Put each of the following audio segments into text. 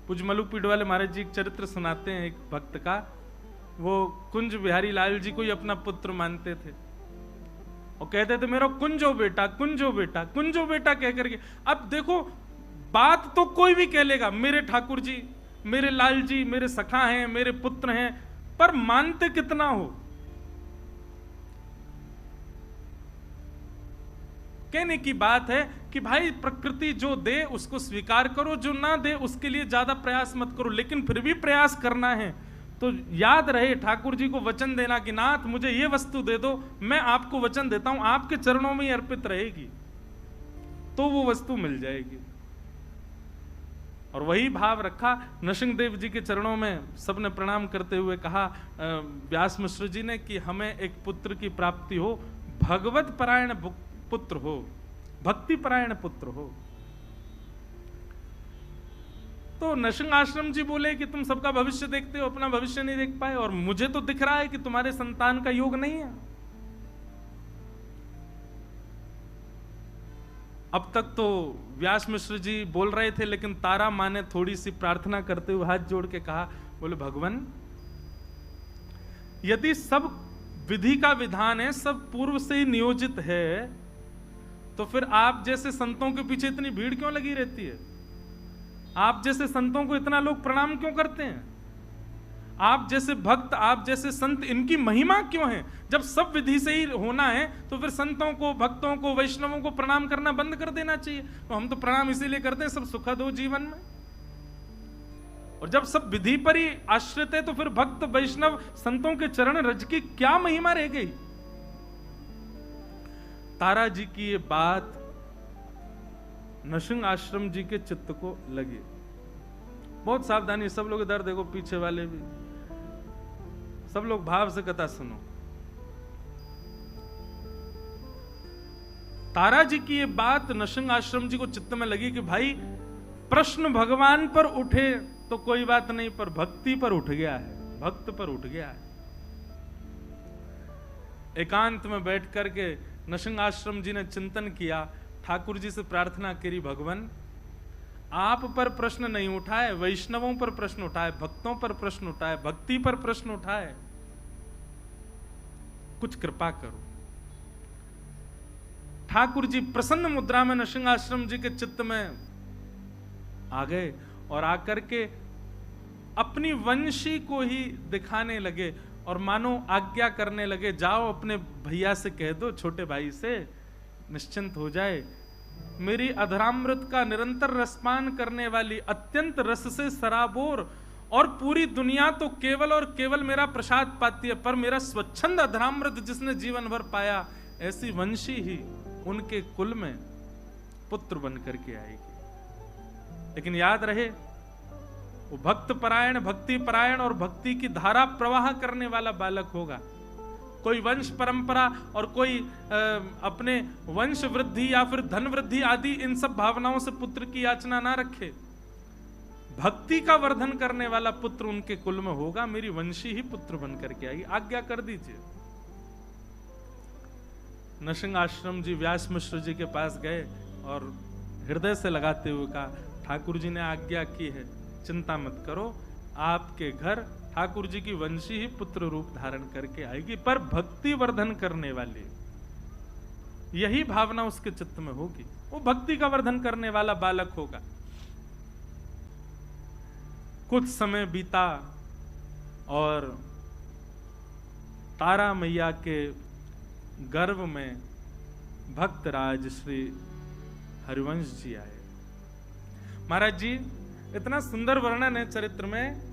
पूज्य मलुकपीठ वाले महाराज जी एक चरित्र सुनाते हैं एक भक्त का। वो कुंज बिहारी लाल जी को ही अपना पुत्र मानते थे और कहते थे मेरा कुंजो बेटा, कुंजो बेटा, कुंजो बेटा कह करके। अब देखो बात तो कोई भी कह लेगा, मेरे ठाकुर जी, मेरे लाल जी, मेरे सखा हैं, मेरे पुत्र हैं, पर मानते कितना हो। कहने की बात है कि भाई प्रकृति जो दे उसको स्वीकार करो, जो ना दे उसके लिए ज्यादा प्रयास मत करो, लेकिन फिर भी प्रयास करना है तो याद रहे ठाकुर जी को वचन देना कि नाथ मुझे ये वस्तु दे दो, मैं आपको वचन देता हूं आपके चरणों में ही अर्पित रहेगी, तो वो वस्तु मिल जाएगी। और वही भाव रखा। नरसिंहदेव जी के चरणों में सबने प्रणाम करते हुए कहा व्यास मिश्र जी ने कि हमें एक पुत्र की प्राप्ति हो, भगवत परायण पुत्र हो, भक्ति परायण पुत्र हो। तो नरसिंह आश्रम जी बोले कि तुम सबका भविष्य देखते हो, अपना भविष्य नहीं देख पाए, और मुझे तो दिख रहा है कि तुम्हारे संतान का योग नहीं है। अब तक तो व्यास मिश्र जी बोल रहे थे, लेकिन तारा माँ ने थोड़ी सी प्रार्थना करते हुए हाथ जोड़ के कहा, बोले भगवान यदि सब विधि का विधान है, सब पूर्व से ही नियोजित है, तो फिर आप जैसे संतों के पीछे इतनी भीड़ क्यों लगी रहती है? आप जैसे संतों को इतना लोग प्रणाम क्यों करते हैं? आप जैसे भक्त, आप जैसे संत, इनकी महिमा क्यों है? जब सब विधि से ही होना है तो फिर संतों को, भक्तों को, वैष्णवों को प्रणाम करना बंद कर देना चाहिए। तो हम तो प्रणाम इसीलिए करते हैं सब सुखद हो जीवन में। और जब सब विधि पर ही आश्रित है तो फिर भक्त, वैष्णव, संतों के चरण रज की क्या महिमा रह गई? तारा जी की ये बात नरसिंह आश्रम जी के चित्त को लगी। बहुत सावधानी, सब लोग इधर देखो, पीछे वाले भी, सब लोग भाव से कथा सुनो। तारा जी की ये बात नरसिंह आश्रम जी को चित्त में लगी कि भाई प्रश्न भगवान पर उठे तो कोई बात नहीं, पर भक्ति पर उठ गया है, भक्त पर उठ गया है। एकांत में बैठ करके नरसिंह आश्रम जी ने चिंतन किया, ठाकुर जी से प्रार्थना करी, भगवान आप पर प्रश्न नहीं उठाए, वैष्णवों पर प्रश्न उठाए, भक्तों पर प्रश्न उठाए, भक्ति पर प्रश्न उठाए, कुछ कृपा करो। ठाकुर जी प्रसन्न मुद्रा में नरसिंह आश्रम जी के चित्त में आ गए और आकर के अपनी वंशी को ही दिखाने लगे और मानो आज्ञा करने लगे, जाओ अपने भैया से कह दो, छोटे भाई से, निश्चिंत हो जाए। मेरी अधरामृत का निरंतर रसपान करने वाली, अत्यंत रस से सराबोर, और पूरी दुनिया तो केवल और केवल मेरा प्रसाद पाती है, पर मेरा स्वच्छंद अधरामृत जिसने जीवन भर पाया, ऐसी वंशी ही उनके कुल में पुत्र बन करके आएगी। लेकिन याद रहे वो भक्त परायण, भक्ति परायण और भक्ति की धारा प्रवाह करने वाला बालक होगा। कोई वंश परंपरा और कोई अपने वंश वृद्धि या फिर धन वृद्धि आदि इन सब भावनाओं से पुत्र की याचना ना रखे। भक्ति का वर्धन करने वाला पुत्र उनके कुल में होगा, मेरी वंशी ही पुत्र बन करके आएगी, आज्ञा कर दीजिए। नरसिंह आश्रम जी व्यास मिश्र जी के पास गए और हृदय से लगाते हुए कहा, ठाकुर जी ने आज्ञा की है, चिंता मत करो, आपके घर ठाकुर जी की वंशी ही पुत्र रूप धारण करके आएगी, पर भक्ति वर्धन करने वाली यही भावना उसके चित्त में होगी, वो भक्ति का वर्धन करने वाला बालक होगा। कुछ समय बीता और तारा मैया के गर्भ में भक्तराज श्री हरिवंश जी आए। महाराज जी इतना सुंदर वर्णन है चरित्र में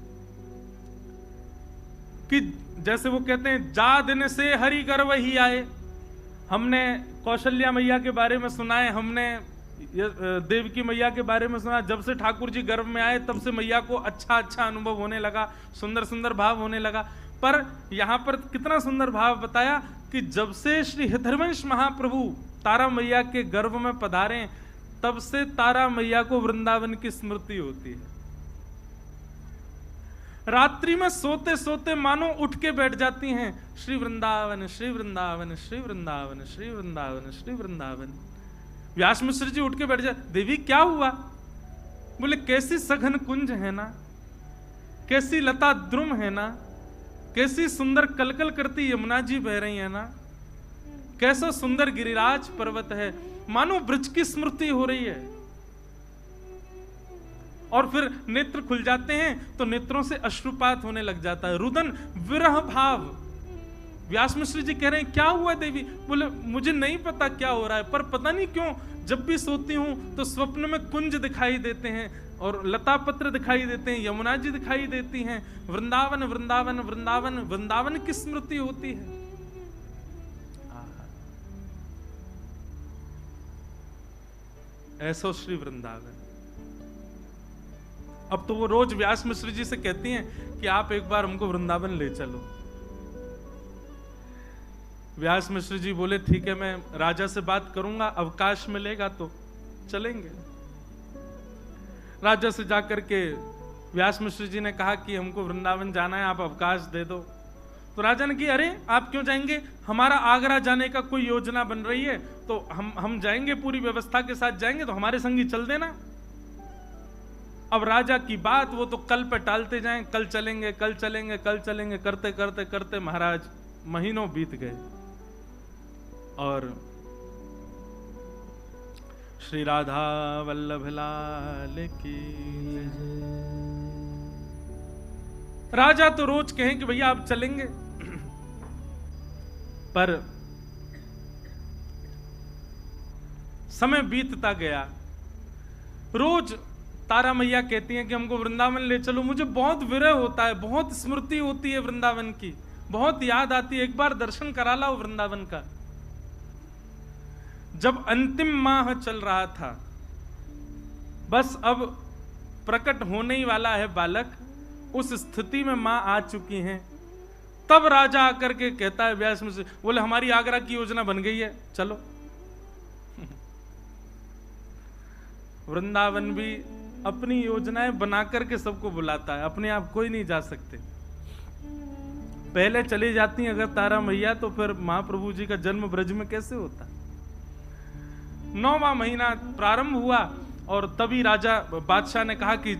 कि जैसे वो कहते हैं, जा दिन से हरि गर्भ ही आए। हमने कौशल्या मैया के बारे में सुना है, हमने देवकी मैया के बारे में सुना, जब से ठाकुर जी गर्भ में आए तब से मैया को अच्छा अच्छा अनुभव होने लगा, सुंदर सुंदर भाव होने लगा। पर यहां पर कितना सुंदर भाव बताया कि जब से श्री हरिवंश महाप्रभु तारा मैया के गर्भ में पधारे, तब से तारा मैया को वृंदावन की स्मृति होती है। रात्रि में सोते सोते मानो उठ के बैठ जाती हैं, श्री वृंदावन, श्री वृंदावन, श्री वृंदावन, श्री वृंदावन, श्री वृंदावन। व्यास मिश्र जी उठ के बैठ जाते, देवी क्या हुआ? बोले कैसी सघन कुंज है ना, कैसी लता द्रुम है ना, कैसी सुंदर कलकल करती यमुना जी बह रही है ना, कैसा सुंदर गिरिराज पर्वत है, मानो ब्रज की स्मृति हो रही है। और फिर नेत्र खुल जाते हैं तो नेत्रों से अश्रुपात होने लग जाता है, रुदन विरह भाव। व्यास मिश्र जी कह रहे हैं क्या हुआ देवी? बोले मुझे नहीं पता क्या हो रहा है, पर पता नहीं क्यों जब भी सोती हूं तो स्वप्न में कुंज दिखाई देते हैं और लता पत्र दिखाई देते हैं, यमुना जी दिखाई देती हैं, वृंदावन वृंदावन वृंदावन वृंदावन की स्मृति होती है। ऐसो श्री वृंदावन। अब तो वो रोज व्यास मिश्र जी से कहती हैं कि आप एक बार हमको वृंदावन ले चलो। व्यास मिश्र जी बोले ठीक है, मैं राजा से बात करूंगा, अवकाश मिलेगा तो चलेंगे। राजा से जाकर के व्यास मिश्र जी ने कहा कि हमको वृंदावन जाना है, आप अवकाश दे दो। तो राजा ने कहा अरे आप क्यों जाएंगे, हमारा आगरा जाने का कोई योजना बन रही है, तो हम जाएंगे, पूरी व्यवस्था के साथ जाएंगे, तो हमारे संग ही चल देना। अब राजा की बात वो तो कल पे टालते जाएं, कल चलेंगे कल चलेंगे कल चलेंगे करते करते करते महाराज महीनों बीत गए। और श्री राधा वल्लभ लाल की राजा तो रोज कहें कि भैया आप चलेंगे, पर समय बीतता गया। रोज तारा मैया कहती हैं कि हमको वृंदावन ले चलो, मुझे बहुत विरह होता है, बहुत स्मृति होती है वृंदावन की, बहुत याद आती है, एक बार दर्शन करा लाओ वृंदावन का। जब अंतिम माह चल रहा था, बस अब प्रकट होने ही वाला है बालक, उस स्थिति में मां आ चुकी हैं, तब राजा आकर के कहता है व्यास में से, बोले हमारी आगरा की योजना बन गई है, चलो। वृंदावन भी अपनी योजनाएं बना करके सबको बुलाता है, अपने आप कोई नहीं जा सकते। पहले चली जाती अगर तारा मैया, तो फिर महाप्रभु जी का जन्म ब्रज में कैसे होता। 9वां महीना प्रारंभ हुआ और तभी राजा बादशाह ने कहा कि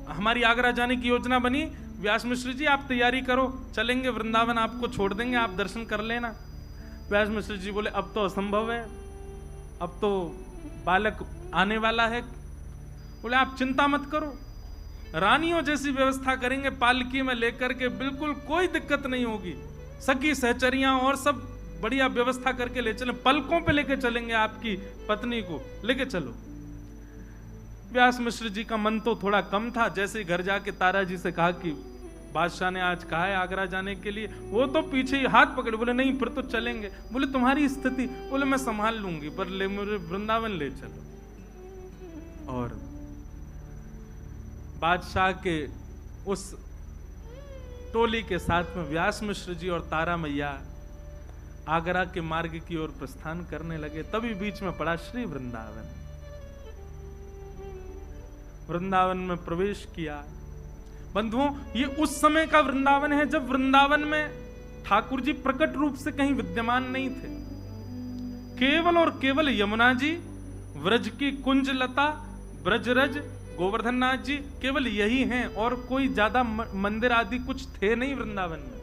हमारी आगरा जाने की योजना बनी, व्यास मिश्र जी आप तैयारी करो, चलेंगे वृंदावन, आपको छोड़ देंगे, आप दर्शन कर लेना। व्यास मिश्र जी बोले अब तो असंभव है, अब तो बालक आने वाला है। बोले आप चिंता मत करो, रानियों जैसी व्यवस्था करेंगे, पालकी में लेकर के, बिल्कुल कोई दिक्कत नहीं होगी, सखी सहचरियां और सब बढ़िया व्यवस्था करके ले चलें, पलकों पे लेके चलेंगे, आपकी पत्नी को लेके चलो। व्यास मिश्र जी का मन तो थोड़ा कम था, जैसे ही घर जाके तारा जी से कहा कि बादशाह ने आज कहा है आगरा जाने के लिए, वो तो पीछे ही हाथ पकड़े, बोले नहीं फिर तो चलेंगे। बोले तुम्हारी स्थिति, बोले मैं संभाल लूंगी, पर ले मुझे वृंदावन ले चलो। और बादशाह के उस टोली के साथ में व्यास मिश्र जी और तारा मैया आगरा के मार्ग की ओर प्रस्थान करने लगे। तभी बीच में पड़ा श्री वृंदावन। वृंदावन में प्रवेश किया। बंधुओं, ये उस समय का वृंदावन है जब वृंदावन में ठाकुर जी प्रकट रूप से कहीं विद्यमान नहीं थे। केवल और केवल यमुना जी, व्रज की कुंज लता, ब्रजरज, गोवर्धन नाथ जी, केवल यही हैं, और कोई ज्यादा मंदिर आदि कुछ थे नहीं वृंदावन में।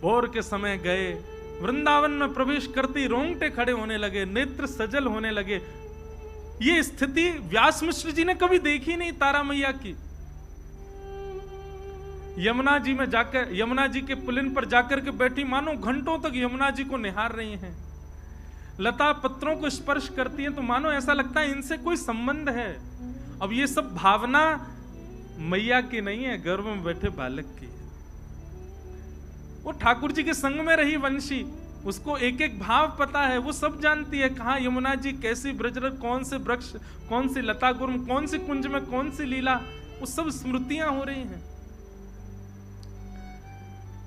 भोर के समय गए, वृंदावन में प्रवेश करते रोंगटे खड़े होने लगे, नेत्र सजल होने लगे। ये स्थिति व्यास मिश्र जी ने कभी देखी नहीं तारा मैया की। यमुना जी में जाकर, यमुना जी के पुलिन पर जाकर के बैठी, मानो घंटों तक यमुना जी को निहार रही हैं, लता पत्रों को स्पर्श करती हैं, तो मानो ऐसा लगता है इनसे कोई संबंध है। अब ये सब भावना मैया की नहीं है, गर्भ में बैठे बालक की है। वो ठाकुर जी के संग में रही वंशी, उसको एक एक भाव पता है, वो सब जानती है, कहां यमुना जी, कैसी ब्रजरज, कौन से वृक्ष, कौन सी लता गुर्म, कौन सी कुंज में कौन सी लीला, वो सब स्मृतियां हो रही हैं।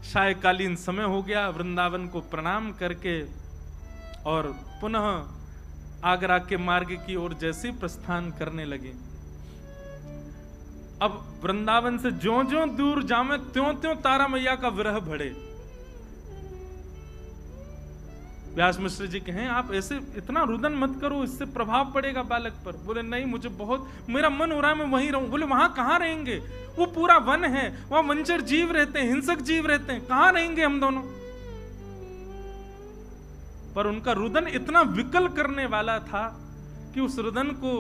सायकालीन समय हो गया, वृंदावन को प्रणाम करके और पुनः आगरा के मार्ग की ओर जैसे प्रस्थान करने लगे। अब वृंदावन से ज्यों-ज्यों दूर जामे, त्यों-त्यों तारा मैया का विरह बढ़े। व्यास मिश्र जी कहें आप ऐसे इतना रुदन मत करो, इससे प्रभाव पड़ेगा बालक पर। बोले नहीं, मुझे बहुत, मेरा मन हो रहा है मैं वहीं रहूं। बोले वहां कहां रहेंगे, वो पूरा वन है, वहां वंचर जीव रहते हैं, हिंसक जीव रहते हैं, कहां रहेंगे हम दोनों। पर उनका रुदन इतना विकल करने वाला था कि उस रुदन को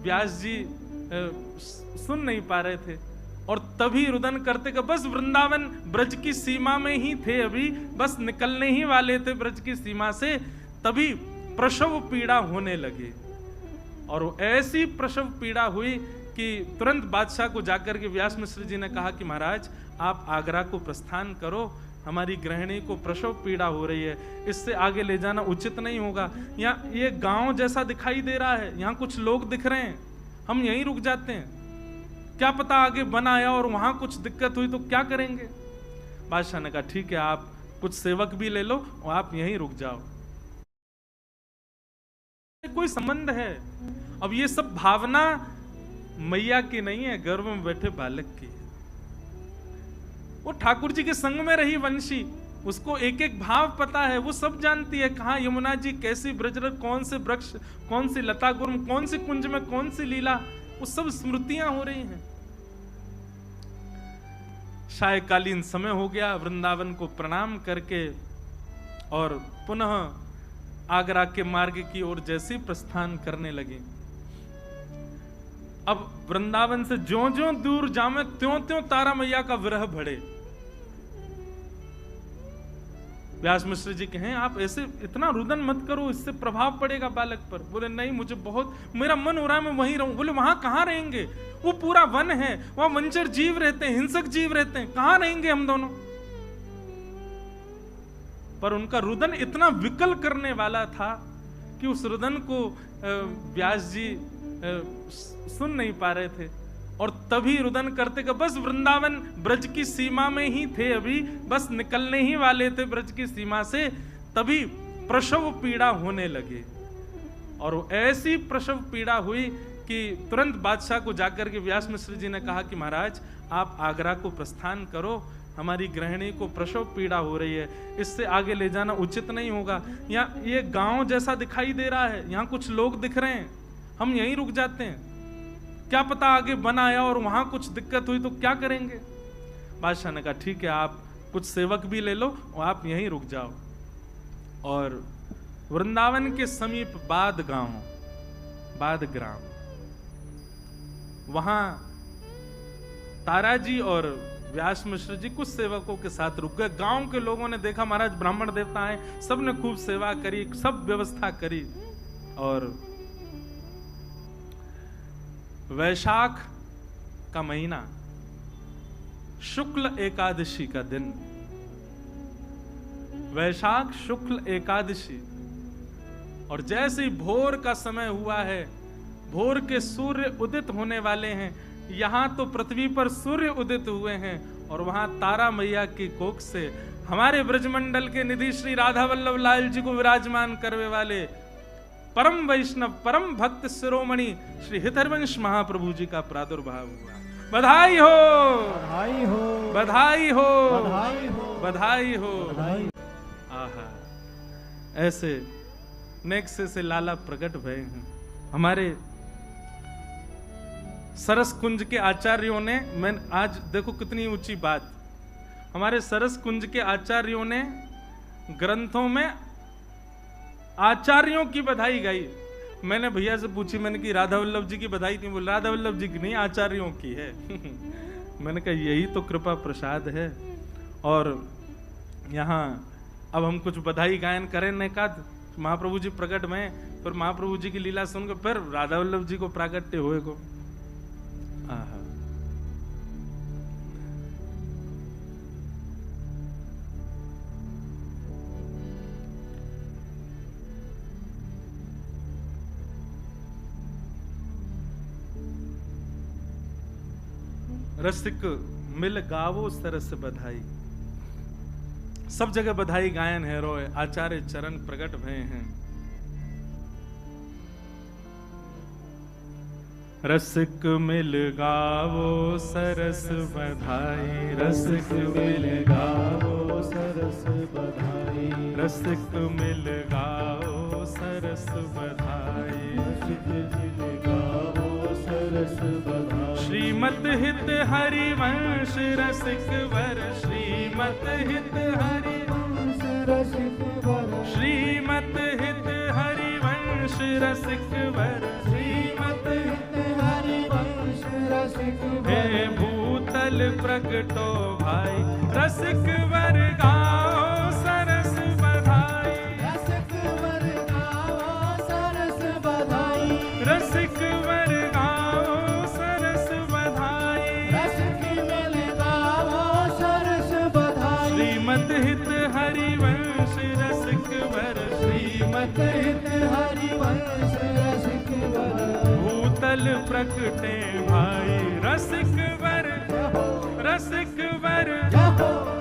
व्यास जी सुन नहीं पा रहे थे। और तभी रुदन करते का बस वृंदावन ब्रज की सीमा में ही थे, अभी बस निकलने ही वाले थे ब्रज की सीमा से, तभी प्रसव पीड़ा होने लगे। और ऐसी प्रसव पीड़ा हुई कि तुरंत बादशाह को जाकर के व्यास मिश्र जी ने कहा कि महाराज आप आगरा को प्रस्थान करो, हमारी गृहिणी को प्रसव पीड़ा हो रही है, इससे आगे ले जाना उचित नहीं होगा। यहाँ ये गांव जैसा दिखाई दे रहा है, यहाँ कुछ लोग दिख रहे हैं, हम यहीं रुक जाते हैं, क्या पता आगे बन आया और वहां कुछ दिक्कत हुई तो क्या करेंगे। बादशाह ने कहा ठीक है, आप कुछ सेवक भी ले लो और आप यहीं रुक जाओ। कोई संबंध है, अब ये सब भावना मैया की नहीं है, गर्भ में बैठे बालक की। वो ठाकुर जी के संग में रही वंशी, उसको एक एक भाव पता है, वो सब जानती है कहाँ यमुना जी कैसी ब्रजरथ, कौन से वृक्ष, कौन सी लता गुर्म, कौन सी कुंज में कौन सी लीला, वो सब स्मृतियां हो रही हैं। सायकालीन समय हो गया, वृंदावन को प्रणाम करके और पुनः आगरा के मार्ग की ओर जैसे प्रस्थान करने लगे। अब वृंदावन से ज्यों-ज्यों दूर जामे त्यों-त्यों तारा मैया का विरह बढ़े। व्यास मिश्र जी कहें आप ऐसे इतना रुदन मत करो, इससे प्रभाव पड़ेगा बालक पर। बोले नहीं, मुझे बहुत, मेरा मन हो रहा है मैं वहीं रहूं। बोले वहां कहां रहेंगे, वो पूरा वन है, वहां वंचर जीव रहते हैं, हिंसक जीव रहते हैं, कहां रहेंगे हम दोनों। पर उनका रुदन इतना विकल करने वाला था कि उस रुदन को व्यास जी सुन नहीं पा रहे थे। और तभी रुदन करते का बस वृंदावन ब्रज की सीमा में ही थे, अभी बस निकलने ही वाले थे ब्रज की सीमा से, तभी प्रसव पीड़ा होने लगे। और ऐसी प्रसव पीड़ा हुई कि तुरंत बादशाह को जाकर के व्यास मिश्र जी ने कहा कि महाराज आप आगरा को प्रस्थान करो, हमारी गृहिणी को प्रसव पीड़ा हो रही है, इससे आगे ले जाना उचित नहीं होगा। यहाँ ये गांव जैसा दिखाई दे रहा है, यहाँ कुछ लोग दिख रहे हैं, हम यहीं रुक जाते हैं, क्या पता आगे बन आया और वहां कुछ दिक्कत हुई तो क्या करेंगे। बादशाह ने कहा ठीक है, आप कुछ सेवक भी ले लो और आप यहीं रुक जाओ। और वृंदावन के समीप बाद गांव, बाद ग्राम, वहां तारा जी और व्यास मिश्र जी कुछ सेवकों के साथ रुक गए। गांव के लोगों ने देखा महाराज ब्राह्मण देवता हैं, सबने खूब सेवा करी, सब व्यवस्था करी। और वैशाख का महीना, शुक्ल एकादशी का दिन, वैशाख शुक्ल एकादशी, और जैसे ही भोर का समय हुआ है, भोर के सूर्य उदित होने वाले हैं, यहां तो पृथ्वी पर सूर्य उदित हुए हैं और वहां तारा मैया की कोख से हमारे ब्रजमंडल के निधि श्री राधा वल्लभ लाल जी को विराजमान करने वाले परम वैष्णव परम भक्त शिरोमणि श्री हितरवंश महाप्रभु जी का प्रादुर्भाव हुआ। बधाई हो, बधाई हो, बधाई हो, बधाई हो, बधाई हो। आहा, ऐसे नेक्से से लाला प्रकट भय हैं। हमारे सरस कुंज के आचार्यों ने, मैं आज देखो कितनी ऊंची बात, हमारे सरस कुंज के आचार्यों ने ग्रंथों में आचार्यों की बधाई गाई। मैंने भैया से पूछी, मैंने कि राधा वल्लभ जी की बधाई थी, बोल राधा वल्लभ जी की नहीं, आचार्यों की है। मैंने कहा यही तो कृपा प्रसाद है। और यहाँ अब हम कुछ बधाई गायन करें ने का, महाप्रभु जी प्रकट में, फिर महाप्रभु जी की लीला सुनकर फिर राधा वल्लभ जी को प्राकट्य हुए को। आहा, रसिक मिल गावो सरस बधाई, सब जगह बधाई गायन है रोए, आचार्य चरण प्रकट भय हैं। रसिक मिल गावो सरस बधाई, रसिक मिल गावो सरस बधाई, रसिक मिल गाओ सरस बधाई, रसिक मिल गाओ सरस बधाई। श्रीमत हित हरिवंश रसिक वर, श्रीमत हित हरिवंश रसिक वर, श्रीमत हित हरिवंश रसिक वर, श्रीमत हित हरिवंश रसिक वर। हे भूतल प्रगटो भाई, रसिक वर गाओ सरस बधाई, रसिक वर गाओ सरस बधाई, रसिक वर गाओ सरस बधाई, रसिक मिल गाओ सरस बधाई। श्रीमत हित हरिवंश रसिक वर, श्रीमत हित हरिवंश रसिक वर। भूतल प्रगटे भाई, रसिक वर, रसिक वर,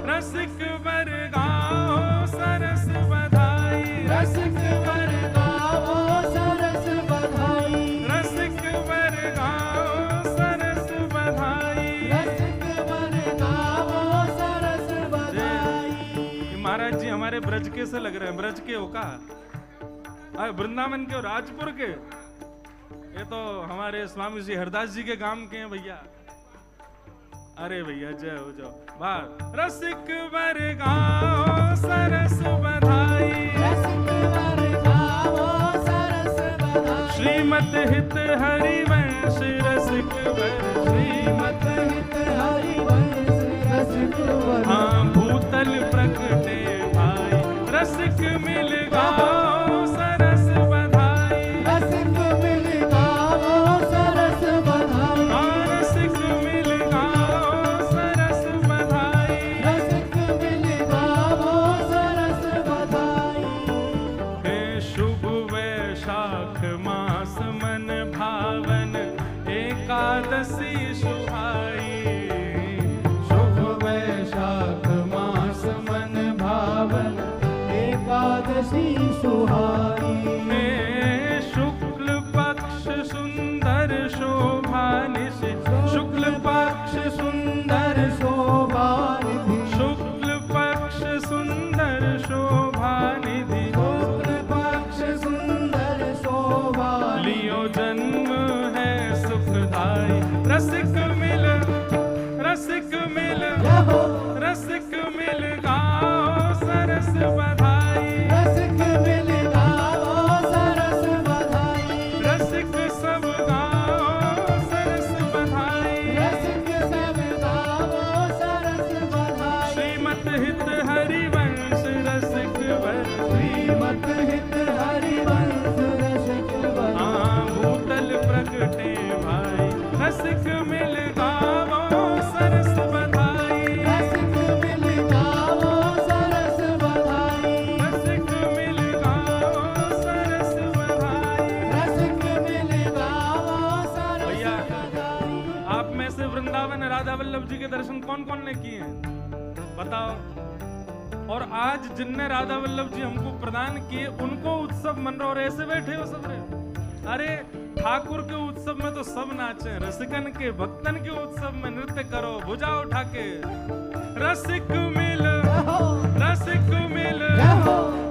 रसिक वर गाओ सरस बधाई, रसिक वर गाओ सरस बधाई, रसिक वर गाओ सरस बधाई। रसिक वर गाओ सरस बधाई। ये महाराज जी हमारे ब्रज के से लग रहे हैं, ब्रज के हो का? वृंदावन के हो, राजपुर के? ये तो हमारे स्वामी जी हरदास जी के गांव के हैं भैया। अरे भैया जय हो जाओ। वाह, रसिक वर गाओ सरस बधाई, रसिक वर गाओ सरस बधाई। श्रीमत हित हरिवंश रसिक वर, श्रीमत हित हरिवंश रसिक वर। हाँ भूतल प्रगटे भाई, रसिक मिल गाओ सरस बधाई, रसिक मिल गाओ सरस बधाई, रसिक मिल गाओ सरस बधाई, रसिक मिल गाओ सरस बधाई। हे शुभ वैशाख मास मन भावन, एकादशी सुहाई, शुभ वैशाख मास मन भावन, एकादशी सुहाई। हे शुक्ल पक्ष सुंदर शोभा निशि, शुक्ल पक्ष सुंदर शोभा निधि, शुक्ल पक्ष सुंदर शोभा निधि, शुक्ल पक्ष सुंदर शोभा लियो जन्म है सुखदाई, रसिक मिल, रसिक मिल, जहो, रसिक मिल गाओ सरस बधाई, रसिक मिल गाओ सरस बधाई, रसिक सब गाओ सरस बधाई, रसिक सब गाओ सरस बधाई। श्रीमत हित हरिवंश रसिक वर, श्रीमत हित हरिवंश रसिक वर। हाँ भूतल प्रगटे भाई, रसिक मिल गाओ सरस बधाई, रसिक मिल गाओ सरस बधाई, रसिक मिल गाओ सरस बधाई। रसिक मिल गाओ सरस भैया, बधाई। आप में से वृंदावन राधा वल्लभ जी के दर्शन कौन कौन ने किए हैं बताओ? और आज जिनने राधा वल्लभ जी हमको प्रदान किए उनको उत्सव मन रहा, और ऐसे बैठे हो सब रे। अरे ठाकुर के उत्सव में तो सब नाचे, रसिकन के भक्तन के उत्सव में नृत्य करो भुजा उठा के। रसिक मिल, रसिक मिल,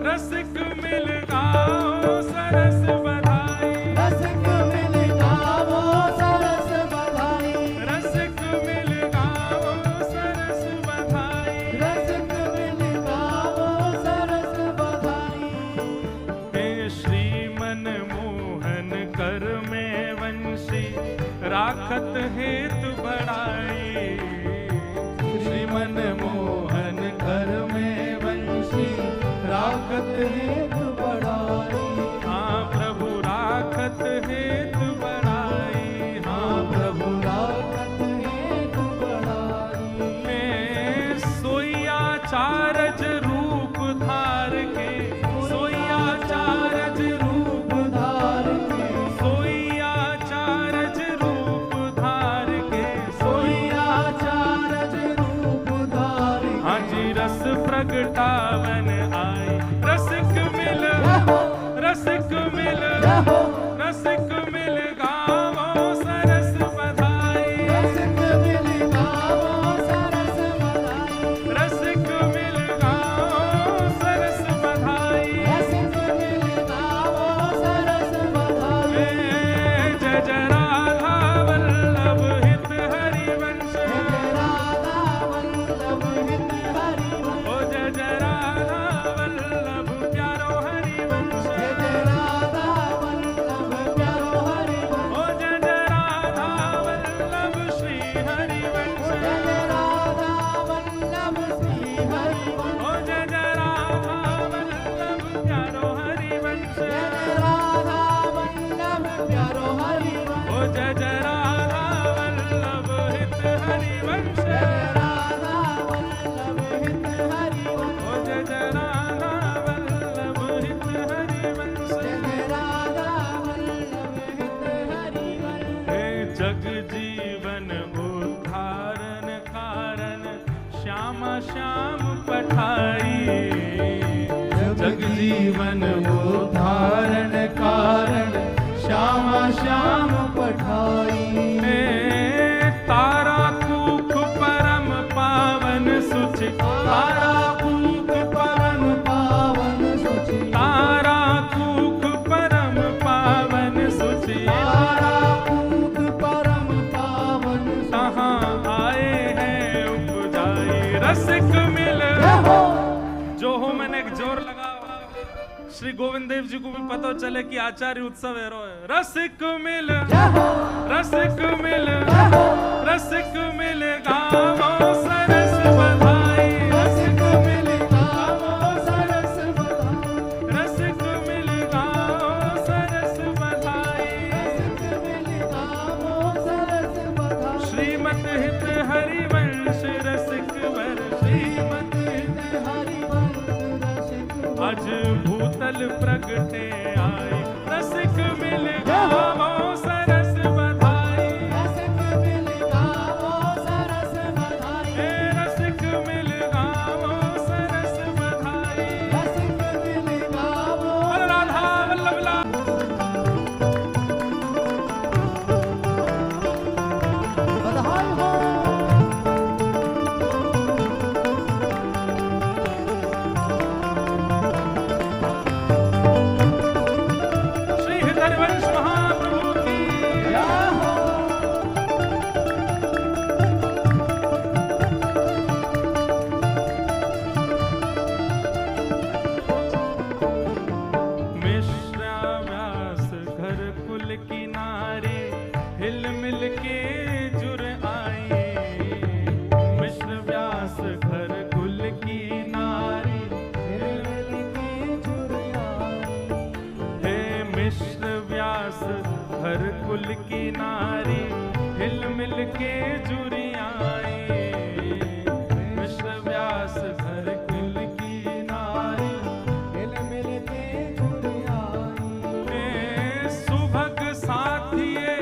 रसिक मिल गाओ सरस बधाई, रसिक मिल गाओ सरस बधाई, रसिक मिल गाओ सरस बधाई, रसिक मिल गाओ सरस बधाई। हे श्रीमन मोहन कर में वंशी, राखत हेतु बढ़ाई, श्रीमन मोहन कर में वंशी, राखत हेतु बढ़ाई। हाँ प्रभु राखत हेतु बढ़ाई, हाँ प्रभु राखत हेतु बढ़ाई। मैं सोया चारज रूप धार के, सोया चारज रूप धार के, सोया चारज रूप धार के, सोया चारज रूप धार के। हाँ जी रस प्रगटावन आई, रसिक मिल, रसिक मिल, रसिक मिल गाओ सरस बधाई, रसिक मिल गाओ सरस बधाई, रसिक मिल जग जीवन उद्धारण कारण श्यामा श्याम पठाई जग जीवन उद्धारण कारण श्यामा श्याम पठाई तारा कूख परम पावन सुचि तारा कूख परम पावन सुचि तारा कूख परम पावन सुचि तारा कूख परम पावन कहाँ आए हैं उपजाई रसिक मिल जो हो। मैंने एक जोर लगा श्री गोविंद देव जी को भी पता चले कि आचार्य उत्सव है रो है। रसिक मिल रसिक मिल गावो सरस बधाई रसिक मिल गावो सरस बधाई रसिक मिल गावो सरस बधाई रसिक मिल गावो सरस बधाई श्रीमत हित हरिवंश रसिक वर श्रीमत हित हरिवंश रसिक आज भूतल प्रगटे आई रसिक मिल गावो सरस बधाई रसिक मिल गावो सरस बधाई रसिक मिल गावो सरस बधाई रसिक मिल गावो राधा वल्लभ लाल बधाई हो श्री हरिवंश महाप्रभु की जय हो मिश्रा व्यास घर कुल की नारी हिल मिल के जुर आई मिश्र व्यास घर कुल की नारी मिल के जुरियाई हे मिश्र व्यास घर कुल की नारी हिल मिल के जुरी आई मिश्र व्यास घर कुल की नारी मिल के जुरियाई सुभग साथिये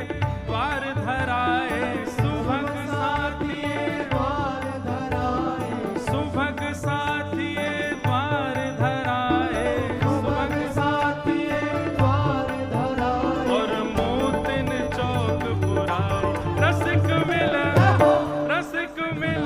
द्वार धराए सुभग साथिये द्वार धराए सुभग साथिये द्वार धराए सुभग साथिये द्वार धराए और मोतिन चौक पुराए रसिक मिल रसिक मिल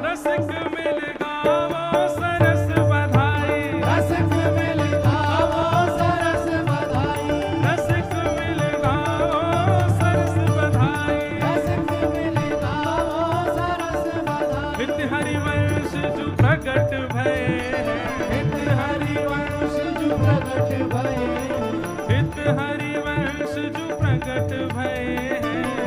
रसिक मिल गावो सरस बधाई रसिक मिल गावो सरस बधाई रसिक मिल गावो सरस बधाई रसिक मिल गावो सरस बधाई हित हरिवंश जो प्रगट भये हित हरिवंश जो प्रगट भये हित हरिवंश जो प्रगट भये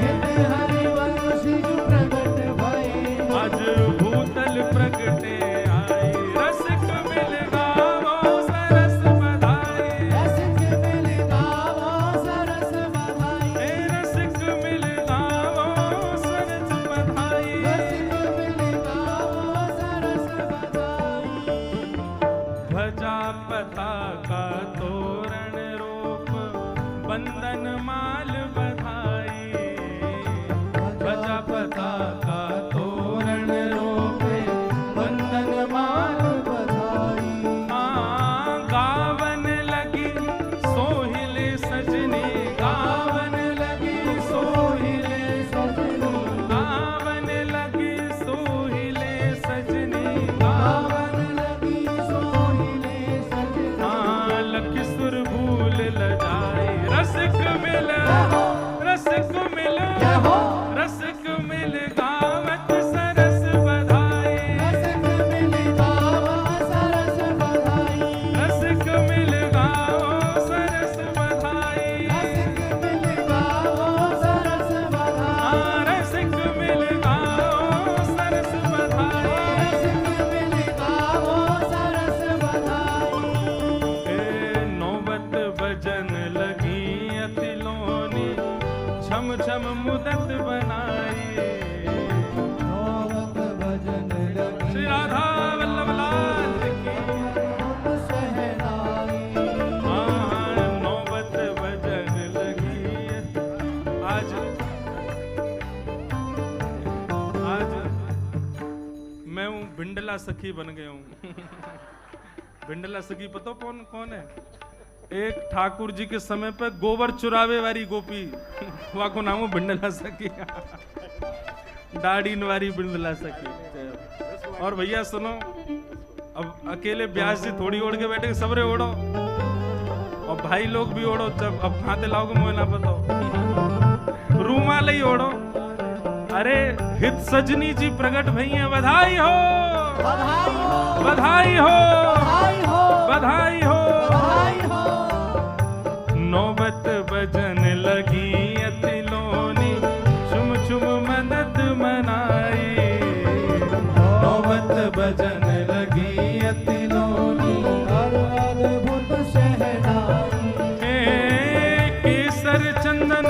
हित हरिवंश जो प्रगट भये आज भूतल प्रगटे आई रसिक मिल गावो सरस बधाई रसिक मिल गावो सरस बधाई रसिक मिल गावो सरस बधाई रसिक मिल गावो सरस बधाई ध्वजा पताका तोरण रूप बंदन माल बधाई ध्वजा पताका तोरण रूपे वंदन माल बधाई गावन लगी सोहिले सजनी गावन लगी सोहिले सजनी गावन लगी सोहिले सजनी गावन लगी सोहिले सजनी लखी सुर भूल लजाई रसिक मिल रसिक मिल जय हो रसिक मिल गावत सरस बधाई रसिक मिल गावो सरस बधाई रसिक मिल गाओ सरस बधाई रसिक मिल गावो सरस बधाई रसिक मिल गाओ सरस बधाई रसिक मिल गावो सरस बधाई नौबत भजन लगी अति लोनी छम छम मुदत बनाई नौवत भजन लगी श्री राधा वल्लभ लाल की सहनाई नौबत भजन लगी आज भिंडला सखी बन गया हूं। भिंडला सखी पता कौन कौन है? एक ठाकुर जी के समय पे गोबर चुरावे वाली गोपी वहाँ को नाम भिंडला सखी। दाढ़ी वारी भिंडला सखी। और भैया सुनो, अब अकेले ब्याज से थोड़ी ओढ़ के बैठे, सबरे ओढ़ो और भाई लोग भी ओढ़ो। जब अब खाते लाओगे मुझे ना बताओ, रूमाल ही ओढ़ो। अरे हित सजनी जी प्रकट भई हैं, बधाई हो बधाई हो बधाई हो बधाई हो बधाई हो। बधाई हो। नौबत बजन लगी अतिलोनी, चुम चुम मदद मनाई। नौबत बजन लगी अतिलोनी, अद्भुत शहनाई। केसर चंदन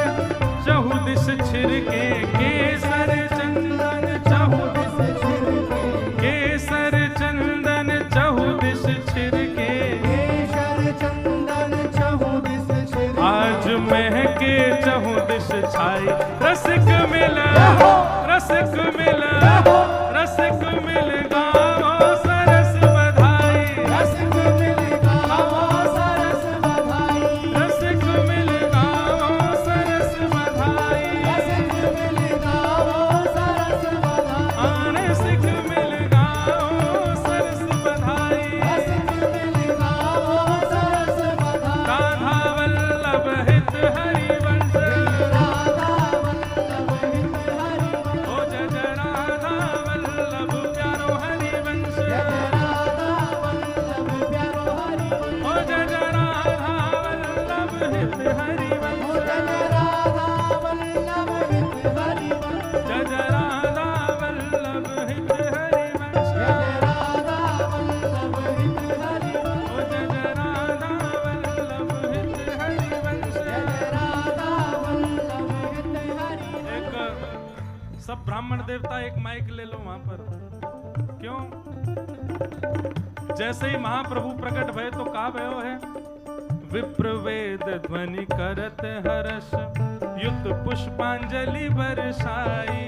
चहुदिश छिड़के, केसर चंदन चहुदिश छिड़के, केसर चंदन चहुदिश छिड़के, केशर चंदन चहुदिस छिड़के। आज महके चहुदिश छाई। रसिक मिला रसिक मिला रसिक मिल गाओ सरस बधाई। रसिक मिल गाओ सरस बधाई। रसिक मिल गाओ सरस बधाई। रसिक मिल गाओ सरस बधाई। रसिक मिल गाओ सरस बधाई। रसिक मिल गाओ सरस बधाई। राधा वल्लभ हित हरिवंश, राधा वल्लभ हित हरिवंश। ओ जय जय राधा वल्लभ प्यारो हरिवंश, जय राधा वल्लभ प्यारो हरिवंश। ओ जय जय राधा वल्लभ हित हरिवंश, जय राधा वल्लभ हित हरिवंश। जय जय राधा वल्लभ हित हरिवंश, जय राधा वल्लभ हित हरिवंश। ओ जय जय राधा वल्लभ हित हरिवंश। जय राधा वल्लभ हित हरिवंश। एक सब ब्राह्मण देवता एक माइक ले लो वहां पर। क्यों? जैसे ही महाप्रभु प्रकट भय तो का भयो है? विप्रवेद ध्वनि करत हर्ष, युत पुष्पांजलि बरसाई।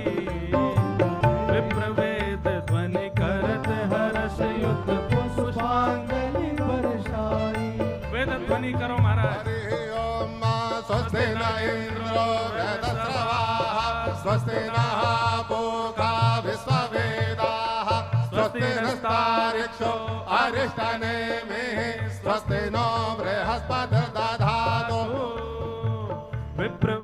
विप्रवेद ध्वनि करत हर्ष, युत पुष्पांजलि बरसाई। वेद ध्वनि करो महाराज। हरि ओम स्वस्ति न इंद्रो वेदस्रवाः स्वस्ति नः पूषा विश्ववेदाः स्वस्ति नस्तार्क्ष्यो अरिष्टनेमिः